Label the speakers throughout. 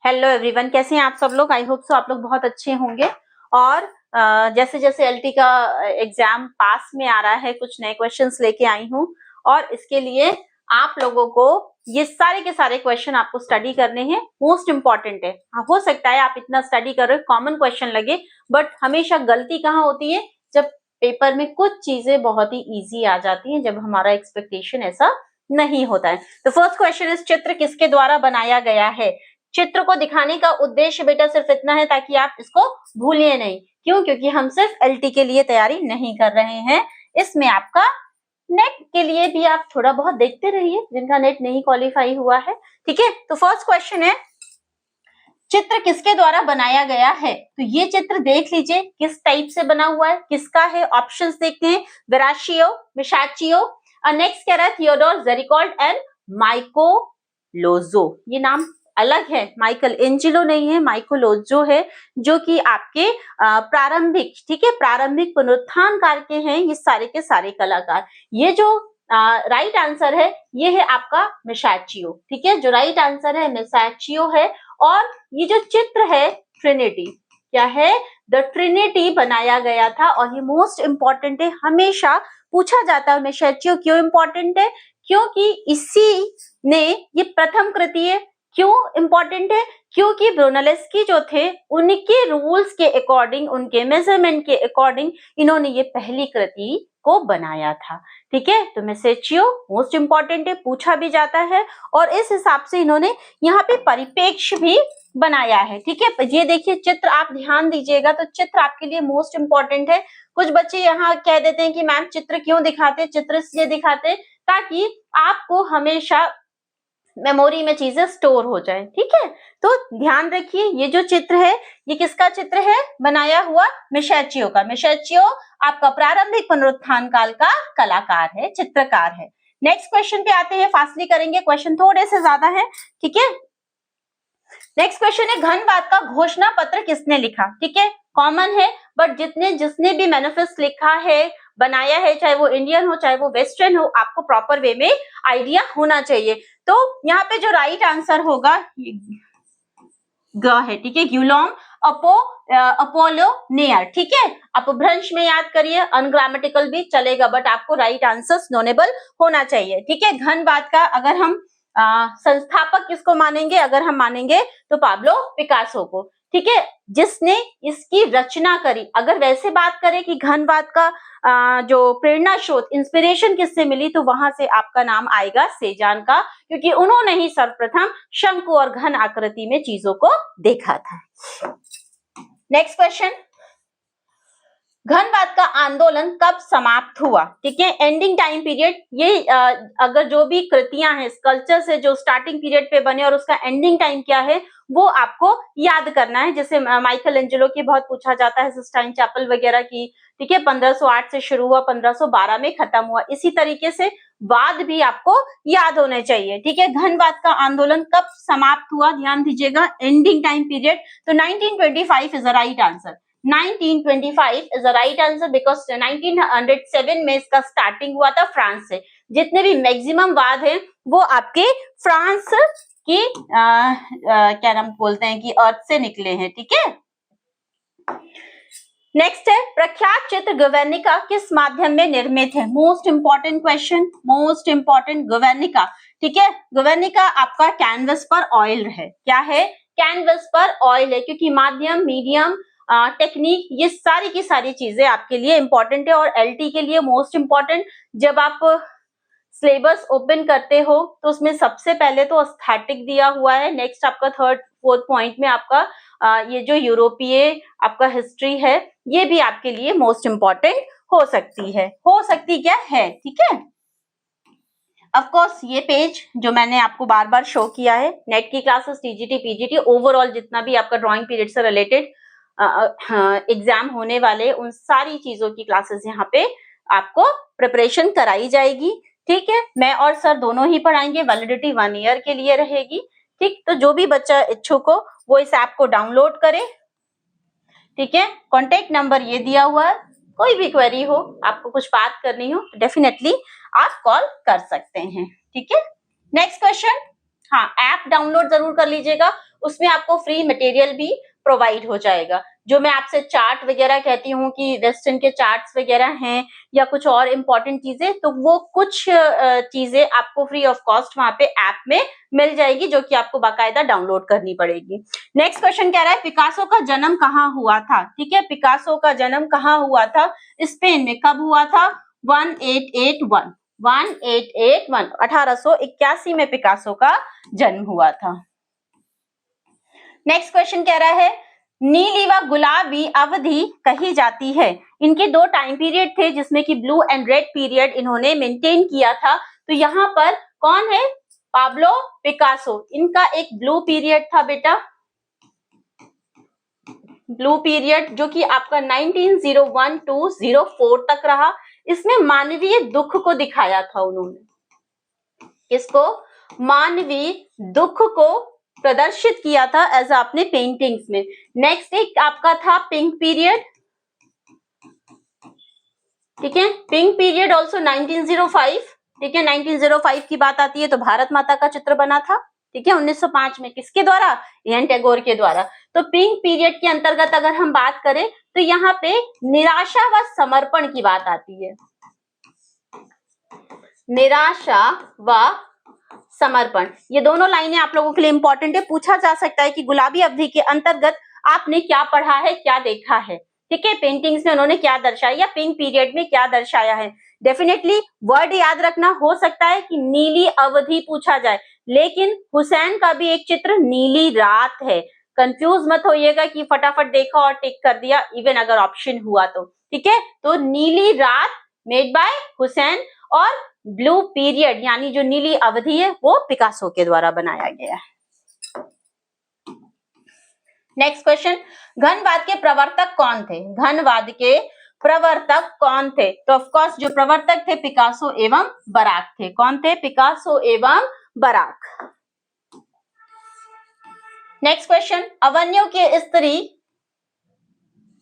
Speaker 1: Hello everyone, कैसे हैं आप सब लोग। आई होप सो आप लोग बहुत अच्छे होंगे। और जैसे जैसे एलटी का एग्जाम पास में आ रहा है, कुछ नए क्वेश्चंस लेके आई हूँ और इसके लिए आप लोगों को ये सारे के सारे क्वेश्चन आपको स्टडी करने हैं। मोस्ट इंपॉर्टेंट है। हो सकता है आप इतना स्टडी कर रहे हो, कॉमन क्वेश्चन लगे, बट हमेशा गलती कहाँ होती है, जब पेपर में कुछ चीजें बहुत ही ईजी आ जाती हैं, जब हमारा एक्सपेक्टेशन ऐसा नहीं होता है। तो फर्स्ट क्वेश्चन इस चित्र किसके द्वारा बनाया गया है। चित्र को दिखाने का उद्देश्य बेटा सिर्फ इतना है ताकि आप इसको भूलिए नहीं। क्यों? क्योंकि हम सिर्फ एलटी के लिए तैयारी नहीं कर रहे हैं, इसमें आपका नेट के लिए भी आप थोड़ा बहुत देखते रहिए, जिनका नेट नहीं क्वालिफाई हुआ है। ठीक है, तो फर्स्ट क्वेश्चन है, चित्र किसके द्वारा बनाया गया है। तो ये चित्र देख लीजिए किस टाइप से बना हुआ है, किसका है। ऑप्शंस देखते हैं, वेराशियो, मिशाचियो। नेक्स्ट कह रहा है थियोडोर जेरिकॉल्ड एंड माइकोलोजो। ये नाम अलग है, माइकल एंजेलो नहीं है, माइकोलोजो है, जो कि आपके प्रारंभिक, ठीक है, प्रारंभिक पुनरुत्थान काल के हैं ये सारे के सारे कलाकार। ये जो राइट आंसर है ये है आपका मिशाचियो। ठीक है, जो राइट आंसर है मिशाचियो है। और ये जो चित्र है ट्रिनिटी, क्या है, द ट्रिनिटी बनाया गया था। और ये मोस्ट इंपॉर्टेंट है, हमेशा पूछा जाता है मिशाचियो क्यों इंपॉर्टेंट है, क्योंकि इसी ने ये प्रथम कृति है। क्यों इंपॉर्टेंट है? क्योंकि ब्रुनलेस्की जो थे उनके रूल्स के अकॉर्डिंग, उनके मेजरमेंट के अकॉर्डिंग इन्होंने ये पहली कृति को बनाया था। ठीक है, तो मिशाचियो मोस्ट इंपॉर्टेंट है, पूछा भी जाता है और इस हिसाब से इन्होंने यहाँ पे परिप्रेक्ष्य भी बनाया है। ठीक है, ये देखिए चित्र, आप ध्यान दीजिएगा तो चित्र आपके लिए मोस्ट इंपॉर्टेंट है। कुछ बच्चे यहाँ कह देते हैं कि मैम चित्र क्यों दिखाते, चित्र इसलिए दिखाते ताकि आपको हमेशा मेमोरी में चीजें स्टोर हो जाए। ठीक है, तो ध्यान रखिए ये जो चित्र है ये किसका चित्र है, बनाया हुआ मिशाचियो का। मिशाचियो आपका प्रारंभिक पुनरुत्थान काल का कलाकार है, चित्रकार है। नेक्स्ट क्वेश्चन पे आते हैं, फास्टली करेंगे, क्वेश्चन थोड़े से ज्यादा है। ठीक है, नेक्स्ट क्वेश्चन है, घनवाद का घोषणा पत्र किसने लिखा। ठीक है, कॉमन है, बट जिसने भी मैनिफेस्ट लिखा है, बनाया है, चाहे वो इंडियन हो चाहे वो वेस्टर्न हो, आपको प्रॉपर वे में आइडिया होना चाहिए। तो यहाँ पे जो राइट आंसर होगा ग है। ठीक है, ग्यूलोम अपोलोनेयर। ठीक है, अपभ्रंश में याद करिए, अनग्रामेटिकल भी चलेगा, बट आपको राइट आंसर नोनेबल होना चाहिए। ठीक है, घनवाद का अगर हम संस्थापक किसको मानेंगे, अगर हम मानेंगे तो पाब्लो पिकासो को। ठीक है, जिसने इसकी रचना करी। अगर वैसे बात करें कि घनवाद का जो प्रेरणा स्रोत, इंस्पिरेशन किससे मिली, तो वहां से आपका नाम आएगा सेजान का, क्योंकि उन्होंने ही सर्वप्रथम शंकु और घन आकृति में चीजों को देखा था। नेक्स्ट क्वेश्चन, घनवाद का आंदोलन कब समाप्त हुआ। ठीक है, एंडिंग टाइम पीरियड, ये अगर जो भी कृतियां हैं स्कल्पचर से जो स्टार्टिंग पीरियड पे बने और उसका एंडिंग टाइम क्या है वो आपको याद करना है। जैसे माइकल एंजेलो की बहुत पूछा जाता है, सिस्टाइन चैपल वगैरह की। ठीक है, 1508 से शुरू हुआ, 1512 में खत्म हुआ। इसी तरीके से वाद भी आपको याद होने चाहिए। ठीक है, घनवाद का आंदोलन कब समाप्त हुआ, ध्यान दीजिएगा, एंडिंग टाइम पीरियड। तो 1925 is the right answer. 1925 is the right answer, because 1907 में इसका स्टार्टिंग हुआ था फ्रांस से। जितने भी मैक्सिमम वाद हैं वो आपके फ्रांस की क्या नाम बोलते हैं कि अर्थ से निकले हैं। ठीक है, नेक्स्ट है, प्रख्यात चित्र गवर्निका किस माध्यम में निर्मित है। Most important question, most important, Guernica. ठीक है, गवर्निका आपका कैनवस पर ऑयल है। क्या है, कैनवस पर ऑयल है, क्योंकि माध्यम, मीडियम, टेक्निक, ये सारी की सारी चीजें आपके लिए इंपॉर्टेंट है और एलटी के लिए मोस्ट इंपॉर्टेंट। जब आप सिलेबस ओपन करते हो तो उसमें सबसे पहले तो एस्थेटिक दिया हुआ है, नेक्स्ट आपका थर्ड फोर्थ पॉइंट में आपका ये जो यूरोपीय आपका हिस्ट्री है, ये भी आपके लिए मोस्ट इंपॉर्टेंट हो सकती है। हो सकती क्या है, ठीक है। ऑफ कोर्स ये पेज जो मैंने आपको बार बार शो किया है, नेट की क्लासेस, टीजीटी, पीजीटी, ओवरऑल जितना भी आपका ड्राइंग पीरियड से रिलेटेड एग्जाम होने वाले, उन सारी चीजों की क्लासेस यहाँ पे आपको प्रिपरेशन कराई जाएगी। ठीक है, मैं और सर दोनों ही पढ़ाएंगे, वैलिडिटी 1 ईयर के लिए रहेगी। ठीक, तो जो भी बच्चा इच्छुक हो वो इस ऐप को डाउनलोड करे। ठीक है, कॉन्टेक्ट नंबर ये दिया हुआ है, कोई भी क्वेरी हो, आपको कुछ बात करनी हो, डेफिनेटली आप कॉल कर सकते हैं। ठीक है, नेक्स्ट क्वेश्चन हाँ, ऐप डाउनलोड जरूर कर लीजिएगा, उसमें आपको फ्री मटेरियल भी प्रोवाइड हो जाएगा। जो मैं आपसे चार्ट वगैरह कहती हूँ कि वेस्टर्न के चार्ट्स वगैरह हैं या कुछ और इम्पोर्टेंट चीजें, तो वो कुछ चीजें आपको फ्री ऑफ कॉस्ट वहां पे ऐप में मिल जाएगी, जो कि आपको बाकायदा डाउनलोड करनी पड़ेगी। नेक्स्ट क्वेश्चन कह रहा है पिकासो का जन्म कहाँ हुआ था? ठीक है, पिकासो का जन्म कहाँ हुआ था? स्पेन में। कब हुआ था? 1881 1881 में पिकासो का जन्म हुआ था। नेक्स्ट क्वेश्चन कह रहा है नीली व गुलाबी अवधि कही जाती है। इनके दो टाइम पीरियड थे जिसमें कि ब्लू एंड रेड पीरियड इन्होंने मेंटेन किया था। तो यहाँ पर कौन है? Pablo Picasso. इनका एक ब्लू पीरियड था बेटा, ब्लू पीरियड, जो कि आपका 1901 to 04 तक रहा। इसमें मानवीय दुख को दिखाया था उन्होंने। किसको? मानवीय दुख को प्रदर्शित किया था एज अपने पेंटिंग्स में। नेक्स्ट एक आपका था पिंक पीरियड। ठीक है, पिंक पीरियड ऑल्सो 1905। ठीक है, 1905 की बात आती है तो भारत माता का चित्र बना था। ठीक है, 1905 में किसके द्वारा? एन टैगोर के द्वारा। तो पिंक पीरियड के अंतर्गत अगर हम बात करें तो यहाँ पे निराशा व समर्पण की बात आती है। निराशा व समर्पण, ये दोनों लाइनें आप लोगों के लिए इंपॉर्टेंट है। पूछा जा सकता है कि गुलाबी अवधि के अंतर्गत आपने क्या पढ़ा है, क्या देखा है। ठीक है, पेंटिंग्स में उन्होंने क्या दर्शाया या पिंक पीरियड में क्या दर्शाया है। डेफिनेटली वर्ड याद रखना, हो सकता है कि नीली अवधि पूछा जाए, लेकिन हुसैन का भी एक चित्र नीली रात है। कंफ्यूज मत होइएगा कि फटाफट देखा और टिक कर दिया, इवन अगर ऑप्शन हुआ तो। ठीक है, तो नीली रात मेड बाय हुसैन और ब्लू पीरियड यानी जो नीली अवधि है वो पिकासो के द्वारा बनाया गया है। नेक्स्ट क्वेश्चन, घनवाद के प्रवर्तक कौन थे? घनवाद के प्रवर्तक कौन थे? तो ऑफ कोर्स जो प्रवर्तक थे पिकासो एवं बराक थे। कौन थे? पिकासो एवं बराक। नेक्स्ट क्वेश्चन, अवन्यो के स्त्री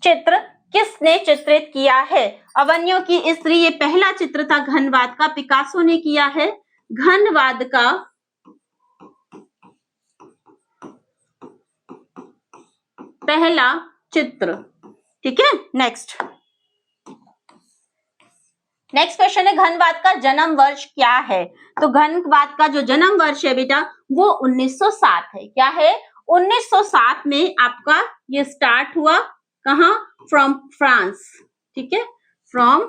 Speaker 1: चित्र किसने चित्रित किया है? अवन्यो की स्त्री, ये पहला चित्र था घनवाद का, पिकासो ने किया है। घनवाद का पहला चित्र। ठीक है, नेक्स्ट क्वेश्चन है घनवाद का जन्म वर्ष क्या है? तो घनवाद का जो जन्म वर्ष है बेटा वो 1907 है। क्या है? 1907 में आपका ये स्टार्ट हुआ। कहां? From France. ठीक है, फ्रॉम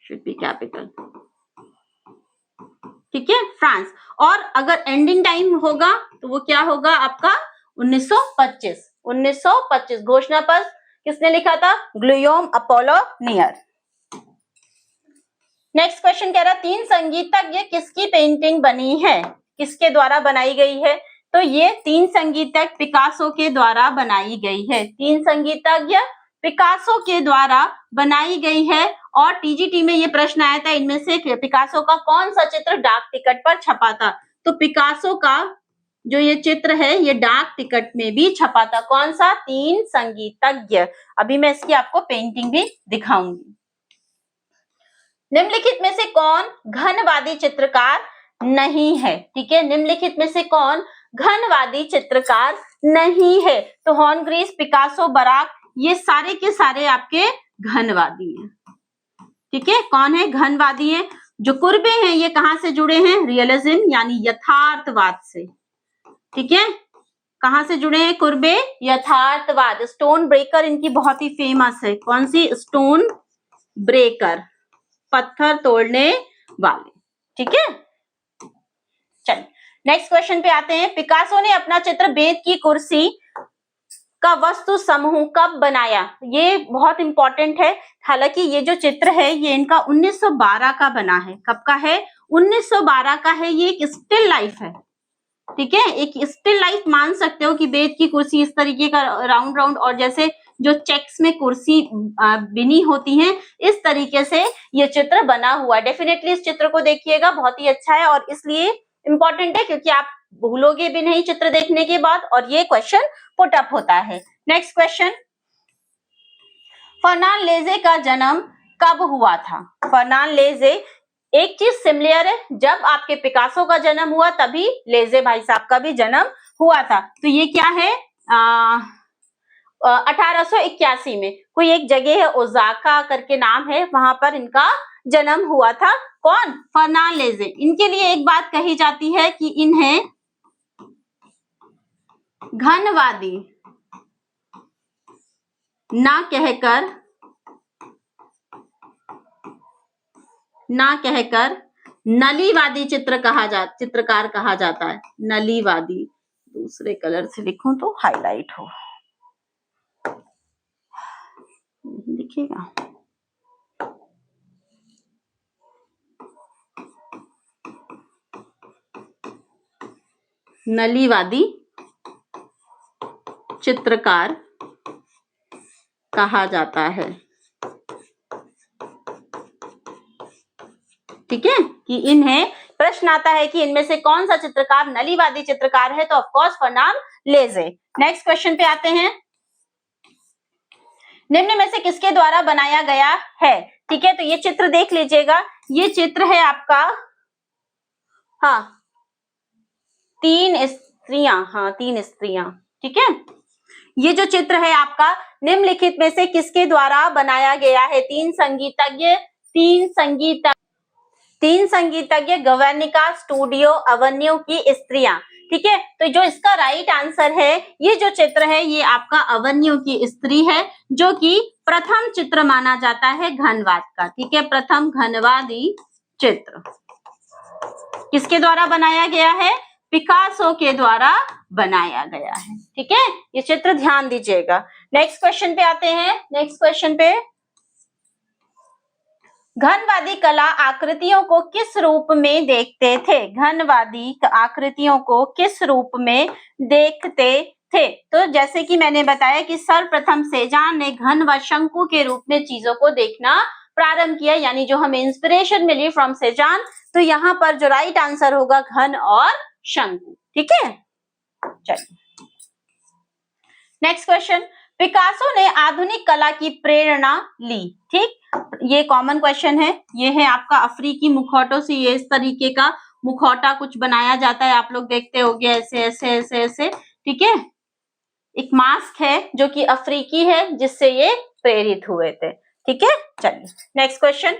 Speaker 1: शुड बी कैपिटल। ठीक है, फ्रांस। और अगर एंडिंग टाइम होगा तो वो क्या होगा आपका? 1925। 1925 घोषणा पत्र किसने लिखा था? ग्लुयोम अपोलोनियर। नेक्स्ट क्वेश्चन कह रहा है तीन संगीतज्ञ किसकी पेंटिंग बनी है? किसके द्वारा बनाई गई है? तो ये तीन संगीतज्ञ पिकासो के द्वारा बनाई गई है। तीन संगीतज्ञ पिकासो के द्वारा बनाई गई है। और टीजीटी में ये प्रश्न आया था इनमें से पिकासो का कौन सा चित्र डाक टिकट पर छपा था? तो पिकासो का जो ये चित्र है ये डाक टिकट में भी छपा था। कौन सा? तीन संगीतज्ञ। अभी मैं इसकी आपको पेंटिंग भी दिखाऊंगी। निम्नलिखित में से कौन घनवादी चित्रकार नहीं है? ठीक है, निम्नलिखित में से कौन घनवादी चित्रकार नहीं है? तो हॉर्नग्रीव्स, पिकासो, बराक, ये सारे के सारे आपके घनवादी हैं। ठीक है, कौन है? घनवादी है। जो कुर्बे हैं ये कहां से जुड़े हैं? रियलिज्म यानी यथार्थवाद से। ठीक है, कहां से जुड़े हैं कुर्बे? यथार्थवाद। स्टोन ब्रेकर इनकी बहुत ही फेमस है। कौन सी? स्टोन ब्रेकर, पत्थर तोड़ने वाले। ठीक है, चलिए नेक्स्ट क्वेश्चन पे आते हैं। पिकासो ने अपना चित्र बेत की कुर्सी का वस्तु समूह कब बनाया? ये बहुत इंपॉर्टेंट है। हालांकि ये जो चित्र है ये इनका 1912 का बना है। कब का है? 1912 का है। ये एक स्टिल लाइफ है। ठीक है, एक स्टिल लाइफ मान सकते हो कि बेत की कुर्सी इस तरीके का राउंड राउंड, और जैसे जो चेक्स में कुर्सी बिनी होती हैं इस तरीके से ये चित्र बना हुआ है। डेफिनेटली इस चित्र को देखिएगा, बहुत ही अच्छा है और इसलिए इंपॉर्टेंट है क्योंकि आप भूलोगे भी नहीं चित्र देखने के बाद, और ये क्वेश्चन पुट अप होता है। नेक्स्ट क्वेश्चन, फर्नांड लेजे का जन्म कब हुआ था? फर्नान लेजे, एक चीज सिमिलर है, जब आपके पिकासो का जन्म हुआ तभी लेजे भाई साहब का भी जन्म हुआ था। तो ये क्या है? 1881 में कोई एक जगह है, ओजाका करके नाम है, वहां पर इनका जन्म हुआ था। कौन? फर्नान लेजे। इनके लिए एक बात कही जाती है कि इन्हें घनवादी ना कहकर नलीवादी चित्रकार कहा जाता है। नलीवादी, दूसरे कलर से लिखूं तो हाईलाइट हो, दिखेगा। नलीवादी चित्रकार कहा जाता है। ठीक है, कि इन्हें प्रश्न आता है कि इनमें से कौन सा चित्रकार नलीवादी चित्रकार है, तो ऑफ कोर्स फर्नान लेजे। नेक्स्ट क्वेश्चन पे आते हैं। निम्न में से किसके द्वारा बनाया गया है? ठीक है, तो ये चित्र देख लीजिएगा। ये चित्र है आपका, तीन स्त्रियां। ठीक है, ये जो चित्र है आपका निम्नलिखित में से किसके द्वारा बनाया गया है? तीन संगीतज्ञ गवर्निका स्टूडियो अवेन्यू की स्त्रियां। ठीक है, तो जो इसका राइट आंसर है, ये जो चित्र है ये आपका अवेन्यू की स्त्री है, जो कि प्रथम चित्र माना जाता है घनवाद का। ठीक है, प्रथम घनवादी चित्र किसके द्वारा बनाया गया है? पिकासो के द्वारा बनाया गया है। ठीक है, ये चित्र ध्यान दीजिएगा। नेक्स्ट क्वेश्चन पे आते हैं। नेक्स्ट क्वेश्चन पे, घनवादी कला आकृतियों को किस रूप में देखते थे? घनवादी आकृतियों को किस रूप में देखते थे? तो जैसे कि मैंने बताया कि सर्वप्रथम सेजान ने घन व शंकु के रूप में चीजों को देखना प्रारंभ किया, यानी जो हमें इंस्पिरेशन मिली फ्रॉम सेजान। तो यहाँ पर जो राइट आंसर होगा घन और शंकु। ठीक है, चलिए नेक्स्ट क्वेश्चन। पिकासो ने आधुनिक कला की प्रेरणा ली। ठीक, ये कॉमन क्वेश्चन है। ये है आपका अफ्रीकी मुखौटों से ये इस तरीके का मुखौटा कुछ बनाया जाता है, आप लोग देखते होंगे ऐसे ऐसे ऐसे ऐसे। ठीक है, एक मास्क है जो कि अफ्रीकी है, जिससे ये प्रेरित हुए थे। ठीक है, चलिए नेक्स्ट क्वेश्चन।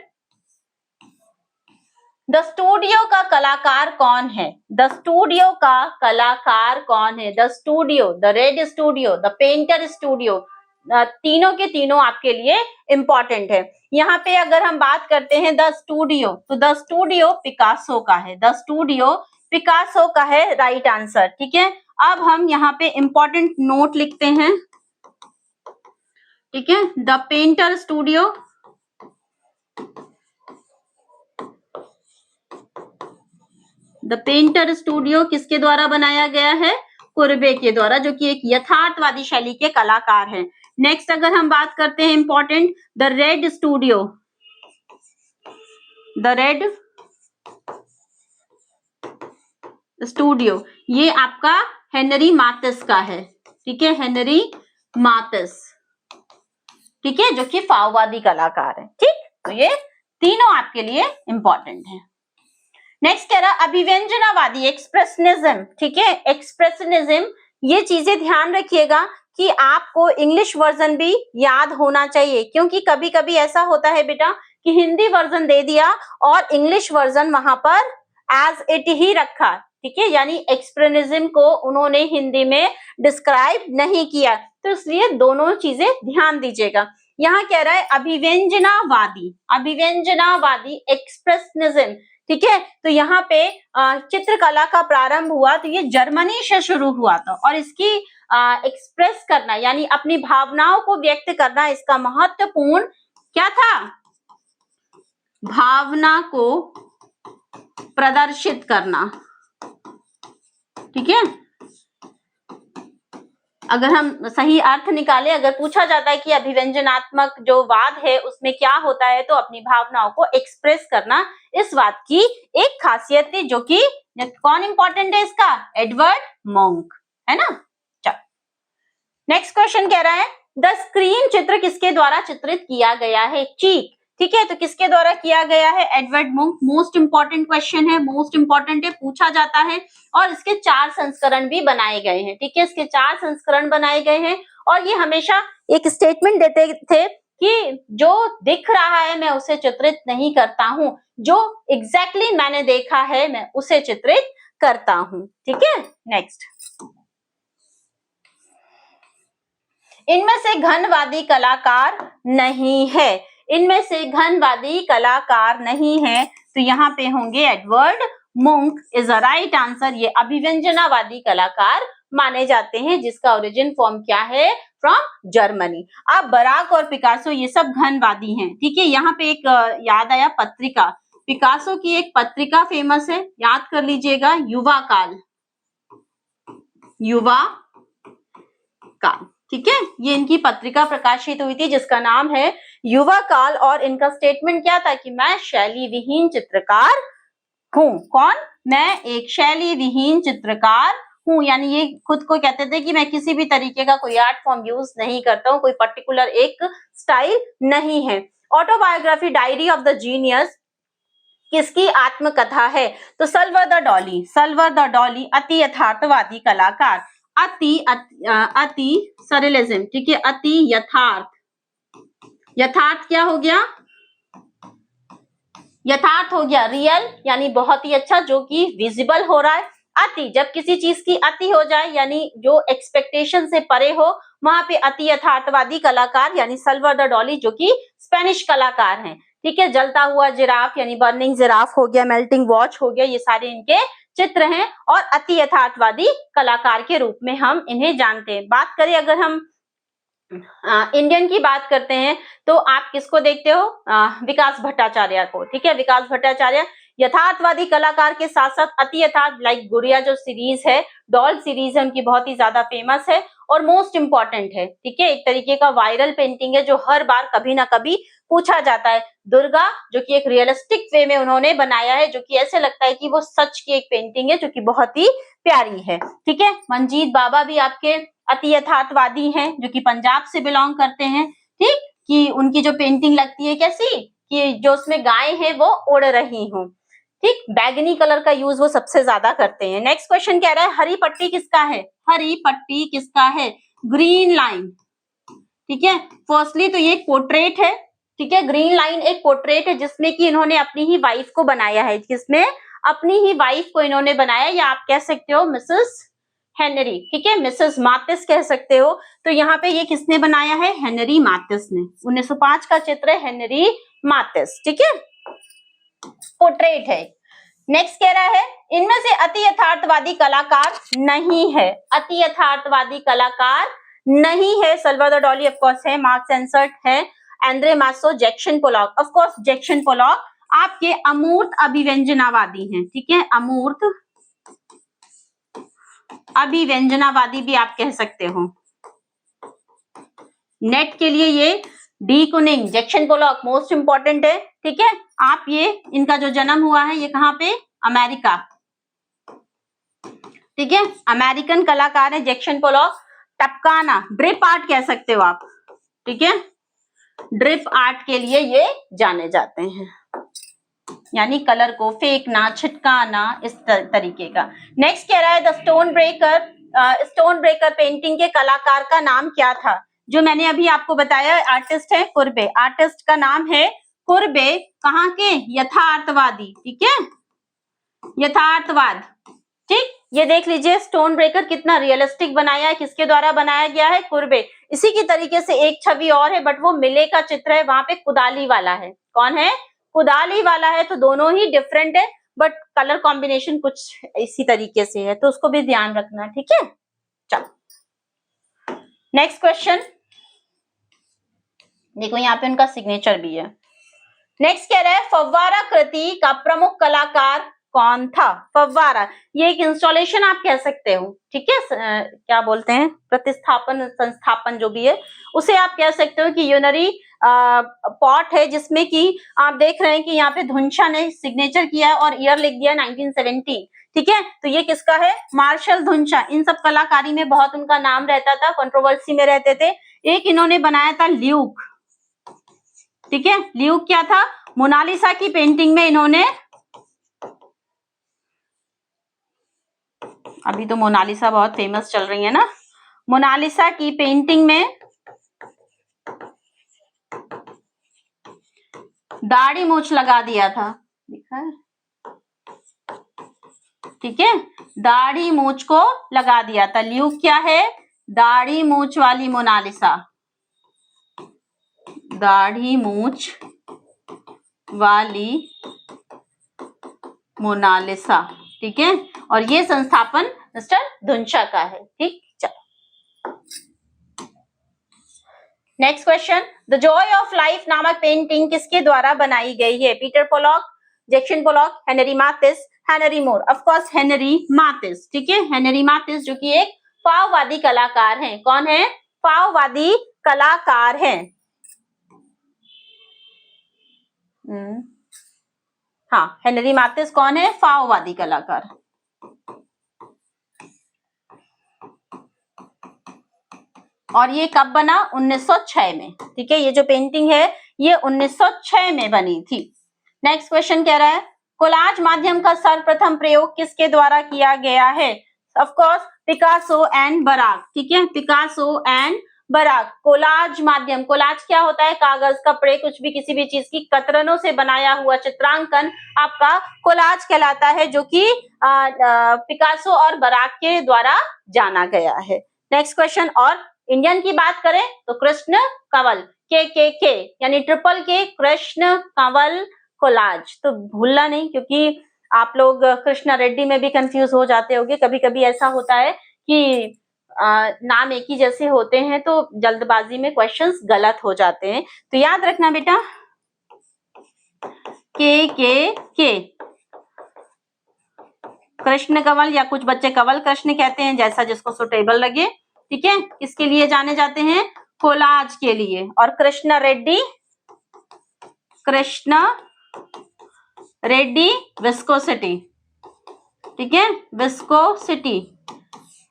Speaker 1: द स्टूडियो का कलाकार कौन है? द स्टूडियो का कलाकार कौन है? The studio, the red studio, the painter studio, तीनों के तीनों आपके लिए इंपॉर्टेंट है। यहाँ पे अगर हम बात करते हैं द स्टूडियो, तो द स्टूडियो पिकासो का है। द स्टूडियो पिकासो का है राइट आंसर। ठीक है, अब हम यहाँ पे इंपॉर्टेंट नोट लिखते हैं। ठीक है, the painter studio, the painter studio किसके द्वारा बनाया गया है? कुर्बे के द्वारा, जो कि एक यथार्थवादी शैली के कलाकार हैं। नेक्स्ट अगर हम बात करते हैं important, the red studio, the red studio, ये आपका हेनरी मातिस का है। ठीक है, हेनरी मातिस। ठीक है, जो कि फाववादी कलाकार है। ठीक, तो ये तीनों आपके लिए इंपॉर्टेंट है। नेक्स्ट कह रहा अभिव्यंजनावादी, एक्सप्रेशनिज्म। ठीक है, एक्सप्रेशनिज्म, ये चीजें ध्यान रखिएगा कि आपको इंग्लिश वर्जन भी याद होना चाहिए, क्योंकि कभी कभी ऐसा होता है बेटा कि हिंदी वर्जन दे दिया और इंग्लिश वर्जन वहां पर एज इट ही रखा। ठीक है, यानी एक्सप्रेशनिज्म को उन्होंने हिंदी में डिस्क्राइब नहीं किया, तो इसलिए दोनों चीजें ध्यान दीजिएगा। यहाँ कह रहा है अभिव्यंजनावादी, अभिव्यंजनावादी एक्सप्रेशनिज्म। ठीक है, तो यहाँ पे चित्रकला का प्रारंभ हुआ तो ये जर्मनी से शुरू हुआ था, और इसकी एक्सप्रेस करना यानी अपनी भावनाओं को व्यक्त करना इसका महत्वपूर्ण क्या था? भावना को प्रदर्शित करना। ठीक है, अगर हम सही अर्थ निकाले, अगर पूछा जाता है कि अभिव्यंजनात्मक जो वाद है उसमें क्या होता है, तो अपनी भावनाओं को एक्सप्रेस करना इस वाद की एक खासियत थी, जो कि कौन इंपॉर्टेंट है इसका? एडवर्ड मोंक, है ना। चलो नेक्स्ट क्वेश्चन कह रहा है द स्क्रीन चित्र किसके द्वारा चित्रित किया गया है? चीक, ठीक है, तो किसके द्वारा किया गया है? एडवर्ड मुंक। मोस्ट इंपॉर्टेंट क्वेश्चन है, मोस्ट इंपॉर्टेंट है, पूछा जाता है। और इसके 4 संस्करण भी बनाए गए हैं। ठीक है, इसके 4 संस्करण बनाए गए हैं और ये हमेशा एक स्टेटमेंट देते थे कि जो दिख रहा है मैं उसे चित्रित नहीं करता हूं, जो एग्जैक्टली मैंने देखा है मैं उसे चित्रित करता हूं। ठीक है, नेक्स्ट। इनमें से घनवादी कलाकार नहीं है, इनमें से घनवादी कलाकार नहीं है, तो यहाँ पे होंगे Edward मुंक is a right answer. ये अभिव्यंजनावादी कलाकार माने जाते हैं, जिसका ओरिजिन फॉर्म क्या है? From Germany. अब बराक और पिकासो ये सब घनवादी हैं। ठीक है, यहाँ पे एक याद आया पत्रिका, पिकासो की एक पत्रिका फेमस है, याद कर लीजिएगा, युवा काल, युवा काल। ठीक है, ये इनकी पत्रिका प्रकाशित हुई थी जिसका नाम है युवा काल और इनका स्टेटमेंट क्या था कि मैं शैली विहीन चित्रकार हूं। कौन? मैं एक शैली विहीन चित्रकार हूं, यानी ये खुद को कहते थे कि मैं किसी भी तरीके का कोई आर्ट फॉर्म यूज नहीं करता हूं, कोई पर्टिकुलर एक स्टाइल नहीं है। Autobiography, diary of the genius किसकी आत्मकथा है? तो सल्वाडोर डाली, सल्वाडोर डाली अति यथार्थवादी कलाकार, अति सरिलिज्म। ठीक है, अति यथार्थ, यथार्थ क्या हो गया? यथार्थ हो गया रियल, यानी बहुत ही अच्छा, जो कि विजिबल हो रहा है। अति, जब किसी चीज की अति हो जाए यानी जो एक्सपेक्टेशन से परे हो, वहां पे अति यथार्थवादी कलाकार यानी सल्वाडोर डाली जो कि स्पेनिश कलाकार हैं। ठीक है, जलता हुआ जिराफ यानी बर्निंग जिराफ हो गया, मेल्टिंग वॉच हो गया, ये सारे इनके चित्र हैं और अति यथार्थवादी कलाकार के रूप में हम इन्हें जानते हैं। बात करें अगर हम इंडियन की बात करते हैं तो आप किसको देखते हो? विकास भट्टाचार्य को। ठीक है, विकास भट्टाचार्य यथार्थवादी कलाकार के साथ साथ अति यथार्थ, लाइक गुड़िया जो सीरीज है, डॉल सीरीज है, उनकी बहुत ही ज्यादा फेमस है और मोस्ट इंपॉर्टेंट है। ठीक है, एक तरीके का वायरल पेंटिंग है जो हर बार कभी ना कभी पूछा जाता है। दुर्गा जो कि एक रियलिस्टिक वे में उन्होंने बनाया है, जो कि ऐसे लगता है कि वो सच की एक पेंटिंग है, जो कि बहुत ही प्यारी है। ठीक है, मंजीत बाबा भी आपके अति यथार्थवादी हैं, जो कि पंजाब से बिलोंग करते हैं। ठीक, कि उनकी जो पेंटिंग लगती है कैसी, कि जो उसमें गाय है वो उड़ रही हो। ठीक, बैगनी कलर का यूज वो सबसे ज्यादा करते हैं। नेक्स्ट क्वेश्चन कह रहा है हरी पट्टी किसका है? हरी पट्टी किसका है? Green line. ठीक है, फर्स्टली तो ये एक पोर्ट्रेट है। ठीक है, ग्रीन लाइन एक पोर्ट्रेट है जिसमें कि इन्होंने अपनी ही वाइफ को बनाया है। किसमें? अपनी ही वाइफ को इन्होंने बनाया, या आप कह सकते हो मिसेस हेनरी। ठीक है, मिसेस मार्टिस कह सकते हो। तो यहाँ पे ये किसने बनाया है? हेनरी मार्टिस ने। 1905 का चित्र है, हेनरी मार्टिस। ठीक है, पोर्ट्रेट है। नेक्स्ट कह रहा है इनमें से अति यथार्थवादी कलाकार नहीं है। अति यथार्थवादी कलाकार नहीं है। सल्वाडोर डाली ऑफ कोर्स है, मार्क सेंसर्ट है, एंड्रे मासो, Jackson Pollock. Of course Jackson Pollock आपके अमूर्त अभिव्यंजनावादी हैं। ठीक है, अमूर्त अभिव्यंजनावादी भी आप कह सकते हो। नेट के लिए ये de Kooning, Jackson Pollock most important है। ठीक है, आप ये इनका जो जन्म हुआ है ये कहाँ पे? अमेरिका। ठीक है, अमेरिकन कलाकार है जैक्सन पोलॉक। टपकाना, ड्रिप आर्ट कह सकते हो आप। ठीक है, ड्रिप आर्ट के लिए ये जाने जाते हैं, यानी कलर को फेंकना, छिटकाना, इस तरीके का। नेक्स्ट कह रहा है the stone breaker, stone breaker painting के कलाकार का नाम क्या था? जो मैंने अभी आपको बताया, आर्टिस्ट है कुर्बे। आर्टिस्ट का नाम है कुर्बे। कहाँ के? यथार्थवादी। ठीक है, यथार्थवाद। ठीक, ये देख लीजिए स्टोन ब्रेकर कितना रियलिस्टिक बनाया है, किसके द्वारा बनाया गया है? कुर्बे। इसी की तरीके से एक छवि और है, बट वो मिले का चित्र है, वहां पे कुदाली वाला है। कौन है? कुदाली वाला है। तो दोनों ही डिफरेंट है, बट कलर कॉम्बिनेशन कुछ इसी तरीके से है, तो उसको भी ध्यान रखना। ठीक है, चलो नेक्स्ट क्वेश्चन देखो, यहाँ पे उनका सिग्नेचर भी है। नेक्स्ट कह रहा है फव्वारा कृति का प्रमुख कलाकार कौन था? फव्वारा ये एक इंस्टॉलेशन आप कह सकते हो। ठीक है, क्या बोलते हैं, प्रतिस्थापन, संस्थापन जो भी है, उसे आप कह सकते हो कि यूनरी पॉट है, जिसमें कि आप देख रहे हैं कि यहाँ पे धुंशा ने सिग्नेचर किया और ईयर लिख दिया 1917। ठीक है, तो ये किसका है? मार्शल धुंशा। इन सब कलाकारी में बहुत उनका नाम रहता था, कंट्रोवर्सी में रहते थे। एक इन्होंने बनाया था ल्यूक। ठीक है। ल्यूक क्या था, मोनालिसा की पेंटिंग में इन्होंने, अभी तो मोनालिसा बहुत फेमस चल रही है ना, मोनालिसा की पेंटिंग में दाढ़ी मूछ लगा दिया था, दिखा है, ठीक है, दाढ़ी मूछ को लगा दिया था। ल्यूक क्या है, दाढ़ी मूछ वाली मोनालिसा, दाढ़ी मूछ वाली मोनालिसा, ठीक है। और ये संस्थापन मिस्टर धुंचा का है, ठीक। चलो next question, the joy of life नामक पेंटिंग किसके द्वारा बनाई गई है? Peter Pollock, Jackson Pollock, Henri Matisse, Henri Moore. Of course Henri Matisse, ठीक है, हेनरी माथिस जो कि एक फाववादी कलाकार हैं। कौन है? फाववादी कलाकार हैं। हाँ, हेनरी माथिस कौन है? फाववादी कलाकार। और ये कब बना? 1906 में, ठीक है। ये जो पेंटिंग है ये 1906 में बनी थी। नेक्स्ट क्वेश्चन कह रहा है, कोलाज माध्यम का सर्वप्रथम प्रयोग किसके द्वारा किया गया है? Of course Picasso and Braque, ठीक है, पिकासो एंड बराक। कोलाज माध्यम, कोलाज क्या होता है? कागज, कपड़े, कुछ भी, किसी भी चीज की कतरनों से बनाया हुआ चित्रांकन आपका कोलाज कहलाता है, जो कि पिकासो और बराक के द्वारा जाना गया है। नेक्स्ट क्वेश्चन, और इंडियन की बात करें तो कृष्ण कंवल, के यानी ट्रिपल के, कृष्ण कंवल कोलाज। तो भूलना नहीं, क्योंकि आप लोग कृष्णा रेड्डी में भी कंफ्यूज हो जाते होंगे। कभी कभी ऐसा होता है कि नाम एक ही जैसे होते हैं तो जल्दबाजी में क्वेश्चंस गलत हो जाते हैं। तो याद रखना बेटा, के कृष्ण कंवल, या कुछ बच्चे कंवल कृष्ण कहते हैं, जैसा जिसको सुटेबल लगे, ठीक है। किसके लिए जाने जाते हैं? कोलाज के लिए। और कृष्णा रेड्डी, कृष्णा रेड्डी विस्कोसिटी, ठीक है, विस्कोसिटी,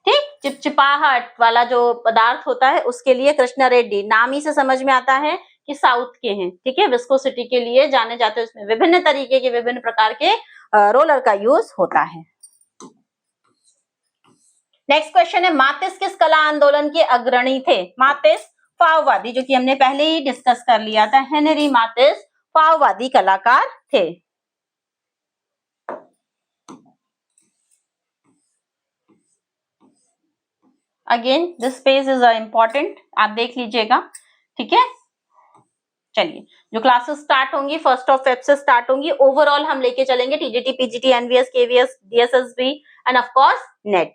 Speaker 1: ठीक, चिपचिपाहट वाला जो पदार्थ होता है उसके लिए कृष्णा रेड्डी। नाम ही से समझ में आता है कि साउथ के हैं, ठीक है। विस्कोसिटी के लिए जाने जाते हैं। उसमें विभिन्न तरीके के, विभिन्न प्रकार के रोलर का यूज होता है। नेक्स्ट क्वेश्चन है, माथिस किस कला आंदोलन के अग्रणी थे? माथिस फाववादी, जो कि हमने पहले ही डिस्कस कर लिया था। हेनरी माथिस फाववादी कलाकार थे। Again this page is important, आप देख लीजिएगा, ठीक है। चलिए, जो क्लासेस स्टार्ट होंगी 1 Feb से स्टार्ट होंगी। ओवरऑल हम लेके चलेंगे TGT, PGT, NVS, KVS, DSSB and of course NET.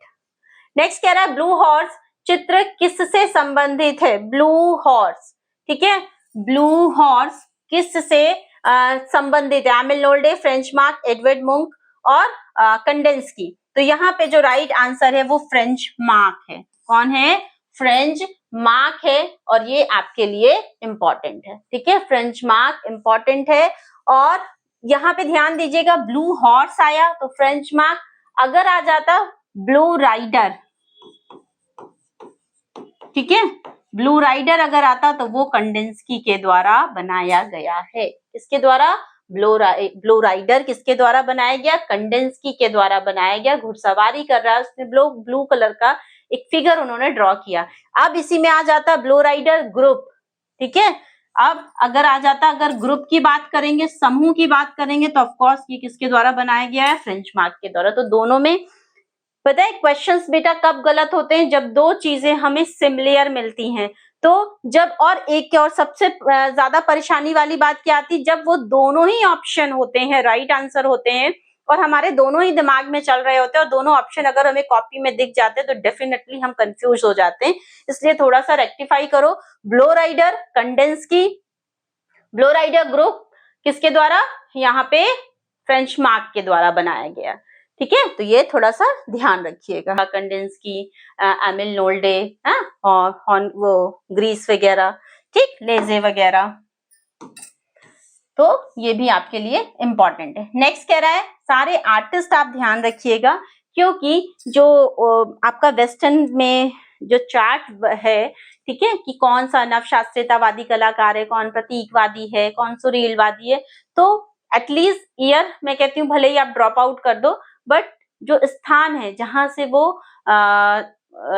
Speaker 1: Next कह रहा है, ब्लू हॉर्स चित्र किससे संबंधित है? ब्लू हॉर्स, ठीक है, ब्लू हॉर्स किससे संबंधित है? Emil Nolde, Franz Marc, Edvard Munch और कंडेंस्की। तो यहाँ पे जो राइट आंसर है वो फ्रेंच मार्क है। कौन है? फ्रेंच मार्क है। और ये आपके लिए इंपॉर्टेंट है, ठीक है, फ्रेंच मार्क इंपॉर्टेंट है। और यहाँ पे ध्यान दीजिएगा, ब्लू हॉर्स आया तो फ्रेंच मार्क, अगर आ जाता ब्लू राइडर, ठीक है, ब्लू राइडर अगर आता तो वो कंडेंस्की के द्वारा बनाया गया है। किसके द्वारा? ब्लू राइडर किसके द्वारा बनाया गया? कंडेंस्की के द्वारा बनाया गया। घुड़सवारी कर रहा है, उसमें ब्लू कलर का एक फिगर उन्होंने ड्रॉ किया। अब इसी में आ जाता ब्लू राइडर ग्रुप, ठीक है। अब अगर आ जाता, अगर ग्रुप की बात करेंगे, समूह की बात करेंगे, तो ऑफकोर्स ये किसके द्वारा बनाया गया है? फ्रेंच मार्क के द्वारा। तो दोनों में पता है क्वेश्चंस बेटा कब गलत होते हैं? जब दो चीजें हमें सिमिलर मिलती हैं। तो जब, और एक और सबसे ज्यादा परेशानी वाली बात क्या आती? जब वो दोनों ही ऑप्शन होते हैं, राइट आंसर होते हैं, और हमारे दोनों ही दिमाग में चल रहे होते हैं, और दोनों ऑप्शन अगर हमें कॉपी में दिख जाते हैं तो डेफिनेटली हम कंफ्यूज हो जाते हैं। इसलिए थोड़ा सा रेक्टिफाई करो। Blue rider Kandinsky, blue rider group किसके द्वारा? यहाँ पे फ्रेंच मार्क के द्वारा बनाया गया, ठीक है। तो ये थोड़ा सा ध्यान रखिएगा। कंडेंस्की, एमिल नोल्डे, और वो ग्रीस वगैरह, ठीक, लेजे वगैरह, तो ये भी आपके लिए इंपॉर्टेंट है। नेक्स्ट कह रहा है, सारे आर्टिस्ट आप ध्यान रखिएगा, क्योंकि जो आपका वेस्टर्न में जो चार्ट है, ठीक है, कि कौन सा नवशास्त्रीयतावादी कलाकार है, कौन प्रतीकवादी है, कौन सुरीलवादी है, तो एटलीस्ट ईयर मैं कहती हूँ भले ही आप ड्रॉप आउट कर दो, बट जो स्थान है जहां से वो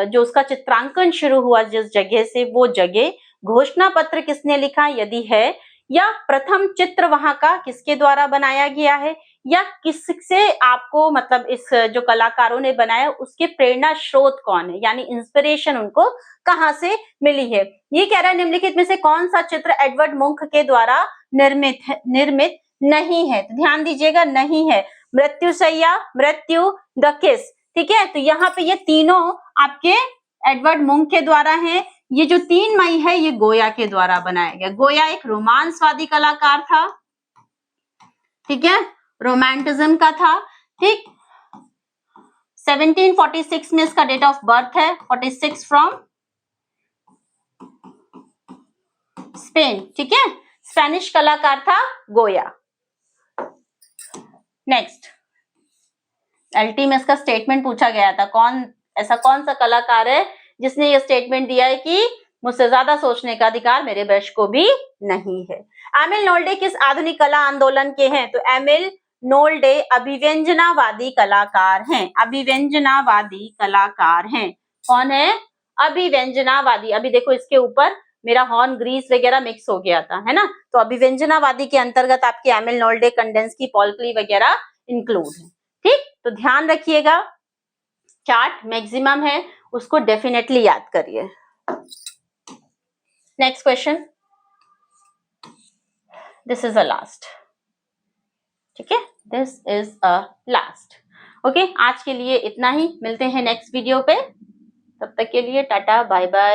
Speaker 1: जो उसका चित्रांकन शुरू हुआ जिस जगह से, वो जगह, घोषणा पत्र किसने लिखा यदि है, या प्रथम चित्र वहां का किसके द्वारा बनाया गया है, या किससे आपको मतलब इस जो कलाकारों ने बनाया उसके प्रेरणा स्रोत कौन है, यानी इंस्पिरेशन उनको कहां से मिली है। ये कह रहा है निम्नलिखित में से कौन सा चित्र एडवर्ड मुंक के द्वारा निर्मित नहीं है, तो ध्यान दीजिएगा नहीं है। मृत्युशैया, मृत्यु, द किस, ठीक है, तो यहाँ पे ये तीनों आपके एडवर्ड मुंक के द्वारा हैं। ये जो 3 मई है ये गोया के द्वारा बनाया गया। गोया एक रोमांसवादी कलाकार था, ठीक है, रोमांटिज्म का था, ठीक। 1746 में इसका डेट ऑफ बर्थ है, 46 फ्रॉम स्पेन, ठीक है, स्पेनिश कलाकार था गोया। नेक्स्ट, एलटी में इसका स्टेटमेंट पूछा गया था, ऐसा कौन सा कलाकार है जिसने ये स्टेटमेंट दिया है कि मुझसे ज्यादा सोचने का अधिकार मेरे वश को भी नहीं है। एमिल नोल्डे किस आधुनिक कला आंदोलन के हैं, तो एमिल नोल्डे अभिव्यंजनावादी कलाकार हैं, अभिव्यंजनावादी कलाकार हैं। कौन है? अभिव्यंजनावादी। अभी देखो इसके ऊपर मेरा हॉर्न ग्रीस वगैरह मिक्स हो गया था, है ना, तो अभिव्यंजनावादी के अंतर्गत आपके एमिल नोल्डे, कंडेंस्की, पॉल क्ली वगैरह इंक्लूड है, ठीक। तो ध्यान रखिएगा, चार्ट मैक्सिमम है, उसको डेफिनेटली याद करिए। Next question, this is a last, ठीक है, this is a last. Okay, आज के लिए इतना ही, मिलते हैं नेक्स्ट वीडियो पे, तब तक के लिए टाटा बाय बाय।